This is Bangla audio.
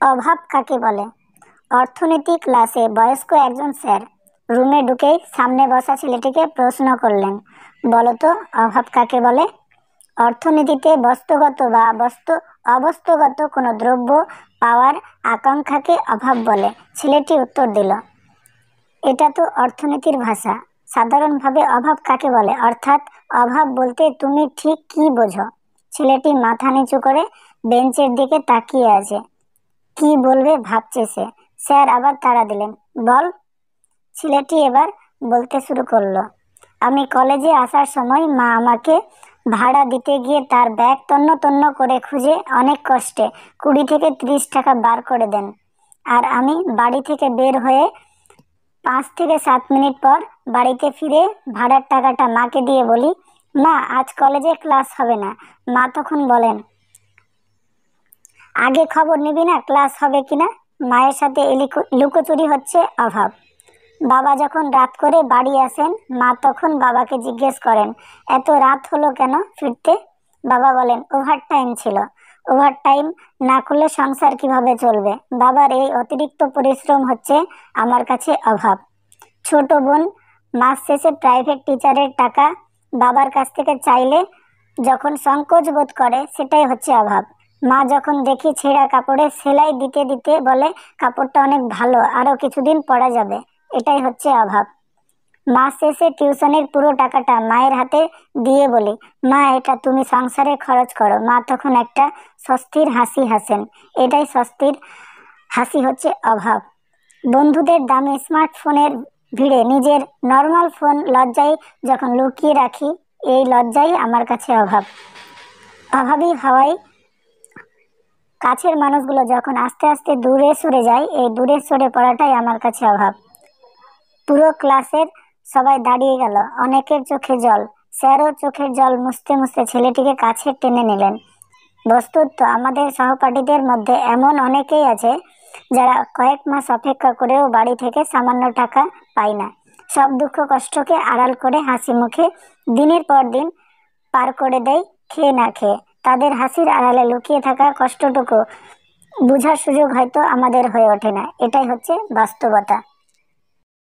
অভাব কাকে বলে? অর্থনীতি ক্লাসে বয়স্ক একজন স্যার রুমে ঢুকেই সামনে বসা ছেলেটিকে প্রশ্ন করলেন, বলো তো অভাব কাকে বলে? অর্থনীতিতে বস্তুগত বা অবস্তুগত কোনো দ্রব্য পাওয়ার আকাঙ্ক্ষাকে অভাব বলে। ছেলেটি উত্তর দিল, এটা তো অর্থনীতির ভাষা। সাধারণভাবে অভাব কাকে বলে, অর্থাৎ অভাব বলতে তুমি ঠিক কি বোঝো? ছেলেটি মাথা নিচু করে বেঞ্চের দিকে তাকিয়ে আছে। কি বলবে ভাবছে সে। স্যার আবার তাড়া দিলেন, বল। ছেলেটি এবার বলতে শুরু করলো, আমি কলেজে আসার সময় মা আমাকে ভাড়া দিতে গিয়ে তার ব্যাগ তন্ন তন্ন করে খুঁজে অনেক কষ্টে 20 থেকে 30 টাকা বার করে দেন। আর আমি বাড়ি থেকে বের হয়ে 5 থেকে 7 মিনিট পর বাড়িতে ফিরে ভাড়ার টাকাটা মাকে দিয়ে বলি, মা আজ কলেজে ক্লাস হবে না। মা তখন বলেন, আগে খবর নিবি না ক্লাস হবে কিনা? মায়ের সাথে লুকোচুরি হচ্ছে অভাব। বাবা যখন রাত করে বাড়ি আসেন, মা তখন বাবাকে জিজ্ঞেস করেন, এত রাত হলো কেন ফিরতে? বাবা বলেন, ওভারটাইম ছিল। ওভারটাইম না করলে সংসার কিভাবে চলবে? বাবার এই অতিরিক্ত পরিশ্রম হচ্ছে আমার কাছে অভাব। ছোট বোন মাস শেষে প্রাইভেট টিচারের টাকা বাবার কাছ থেকে চাইলে যখন সংকোচ বোধ করে, সেটাই হচ্ছে অভাব। মা যখন দেখি ছেঁড়া কাপড়ে সেলাই দিতে দিতে বলে, কাপড়টা অনেক ভালো, আরো কিছুদিন পরা যাবে, এটাই হচ্ছে অভাব। মাস শেষে টিউশনের পুরো টাকাটা মায়ের হাতে দিয়ে বলি, মা এটা তুমি সংসারে খরচ করো। মা তখন একটা স্বস্তির হাসি হাসেন, এটাই স্বস্তির হাসি হচ্ছে অভাব। বন্ধুদের দামি স্মার্টফোনের ভিড়ে নিজের নর্মাল ফোন লজ্জায় যখন লুকিয়ে রাখি, এই লজ্জাই আমার কাছে অভাব। অভাবী হওয়ায় কাছের মানুষগুলো যখন আস্তে আস্তে দূরে সরে যায়, এই দূরে সরে পড়াটাই আমার কাছে অভাব। পুরো ক্লাসের সবাই দাঁড়িয়ে গেল, অনেকের চোখে জল। স্যারও চোখের জল মুছতে মুছতে ছেলেটিকে কাছে টেনে নিলেন। বস্তুত আমাদের সহপাঠীদের মধ্যে এমন অনেকেই আছে যারা কয়েক মাস অপেক্ষা করেও বাড়ি থেকে সামান্য টাকা পায় না। সব দুঃখ কষ্টকে আড়াল করে হাসি মুখে দিনের পর দিন পার করে দেয় খেয়ে না খেয়ে। তাদের হাসির আড়ালে লুকিয়ে থাকা কষ্টটুকু বোঝার সুযোগ হয়তো আমাদের হয়ে ওঠে না। এটাই হচ্ছে বাস্তবতা।